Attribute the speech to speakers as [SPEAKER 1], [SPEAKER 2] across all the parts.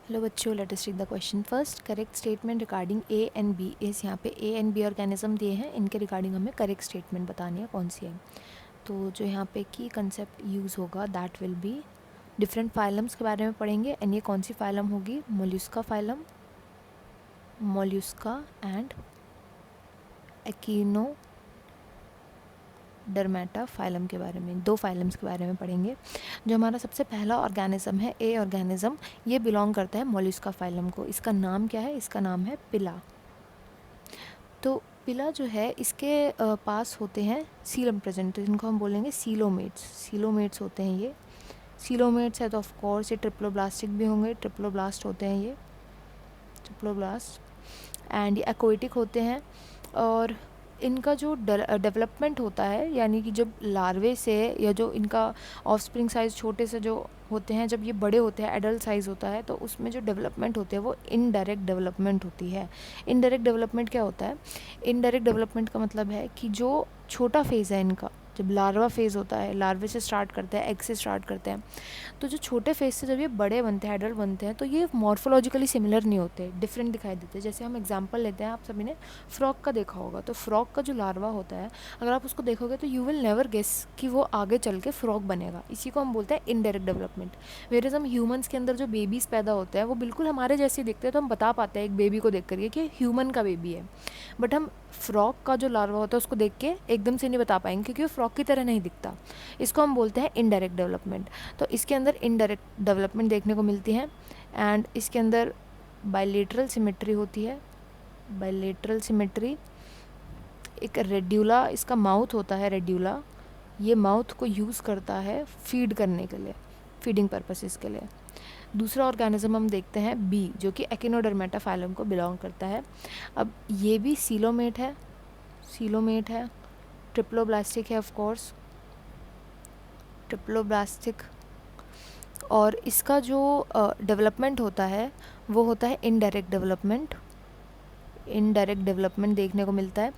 [SPEAKER 1] Hello बच्चों, let us read the question first. Correct statement regarding A and B is यहाँ पे ए and B organism दिए हैं, इनके रिगार्डिंग हमें करेक्ट स्टेटमेंट बतानी है कौन सी है. तो जो यहाँ पे की कंसेप्ट यूज़ होगा that will be different phylums के बारे में पढ़ेंगे. एंड ये कौन सी फाइलम होगी? मोल्यूस्का फाइलम, मोल्यूस्का एंड एकिनो डर्मेटा फाइलम के बारे में, दो फाइलम्स के बारे में पढ़ेंगे. जो हमारा सबसे पहला ऑर्गेनिज्म है ए ऑर्गेनिज्म, ये बिलोंग करता है मोल्यूस्का फाइलम को. इसका नाम क्या है? इसका नाम है पिला. तो पिला जो है इसके पास होते हैं सीलम प्रेजेंट, तो इनको हम बोलेंगे सीलोमेट्स. सीलोमेट्स होते हैं ये. सीलोमेट्स है तो ऑफ कोर्स ये ट्रिप्लोब्लास्टिक भी होंगे. ट्रिप्लोब्लास्ट होते हैं ये, ट्रिप्लोब्लास्ट. एंड ये एक्वेटिक होते हैं. और इनका जो डेवलपमेंट होता है, यानी कि जब लार्वे से या जो इनका ऑफस्प्रिंग साइज़ छोटे से जो होते हैं, जब ये बड़े होते हैं, एडल्ट साइज़ होता है, तो उसमें जो डेवलपमेंट होती है वो इनडायरेक्ट डेवलपमेंट होती है. इनडायरेक्ट डेवलपमेंट क्या होता है? इनडायरेक्ट डेवलपमेंट का मतलब है कि जो छोटा फेज़ है इनका, जब लार्वा फेज़ होता है, लार्वे से स्टार्ट करते हैं, एग से स्टार्ट करते हैं, तो जो छोटे फेज़ से जब ये बड़े बनते हैं, एडल्ट बनते हैं, तो ये मॉर्फोलॉजिकली सिमिलर नहीं होते, डिफरेंट दिखाई देते हैं. जैसे हम एग्जांपल लेते हैं, आप सभी ने फ्रॉग का देखा होगा, तो फ्रॉग का जो लार्वा होता है, अगर आप उसको देखोगे तो यू विल नेवर गेस कि वो आगे चल के फ्रॉग बनेगा. इसी को हम बोलते हैं इनडायरेक्ट डेवलपमेंट. वेरेज हम ह्यूमन्स के अंदर जो बेबीज़ पैदा होते हैं वो बिल्कुल हमारे जैसे दिखते हैं, तो हम बता पाते हैं एक बेबी को देख करके कि ह्यूमन का बेबी है. बट हम फ्रॉग का जो लार्वा होता है उसको देख के एकदम से नहीं बता पाएंगे, क्योंकि वो फ्रॉग की तरह नहीं दिखता. इसको हम बोलते हैं इनडायरेक्ट डेवलपमेंट. तो इसके अंदर इनडायरेक्ट डेवलपमेंट देखने को मिलती है. एंड इसके अंदर बायलेटरल सिमेट्री होती है. Bilateral symmetry. एक रेड्यूला, इसका माउथ होता है रेड्यूला. ये माउथ को यूज़ करता है फीड करने के लिए, फीडिंग पर्पसेस के लिए. दूसरा ऑर्गेनिज्म हम देखते हैं बी, जो कि एकिनोडर्मेटा फाइलम को बिलोंग करता है. अब ये भी सीलोमेट है, सीलोमेट है, ट्रिप्लोब्लास्टिक है ऑफ कोर्स, ट्रिप्लोब्लास्टिक. और इसका जो डेवलपमेंट होता है वो होता है इनडायरेक्ट डेवलपमेंट. इनडायरेक्ट डेवलपमेंट देखने को मिलता है.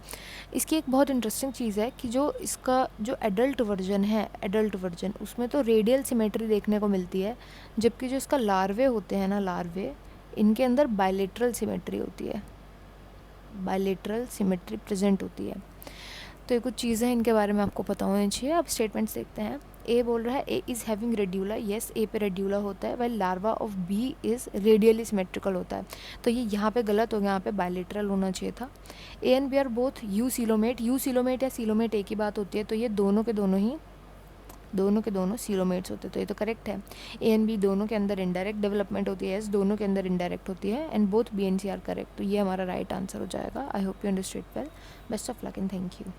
[SPEAKER 1] इसकी एक बहुत इंटरेस्टिंग चीज़ है कि जो इसका जो एडल्ट वर्जन है, एडल्ट वर्जन, उसमें तो रेडियल सिमेट्री देखने को मिलती है, जबकि जो इसका लार्वे होते हैं ना, लार्वे, इनके अंदर बायलेटरल सिमेट्री होती है. बायलेटरल सिमेट्री प्रेजेंट होती है. तो ये कुछ चीज़ें हैं, इनके बारे में आपको पता होनी चाहिए. अब स्टेटमेंट्स देखते हैं. ए बोल रहा है A is having radula. Yes, A पे रेड्यूला होता है. Well larva of B is radially symmetrical होता है. तो ये यहाँ पे गलत हो गया, यहाँ पे बायलेटरल होना चाहिए था. A and B are both eucoelomate. Eucoelomate या सीलोमेट एक ही बात होती है, तो ये दोनों के दोनों सीलोमेट्स होते हैं, तो ये तो करेक्ट है. ए एंड बी दोनों के अंदर इनडायरेक्ट डेवलपमेंट होती है. एस दोनों के अंदर इनडायरेक्ट होती है. And both B and C are correct. तो ये हमारा राइट आंसर हो जाएगा. I hope you understood well. Best of luck and thank you.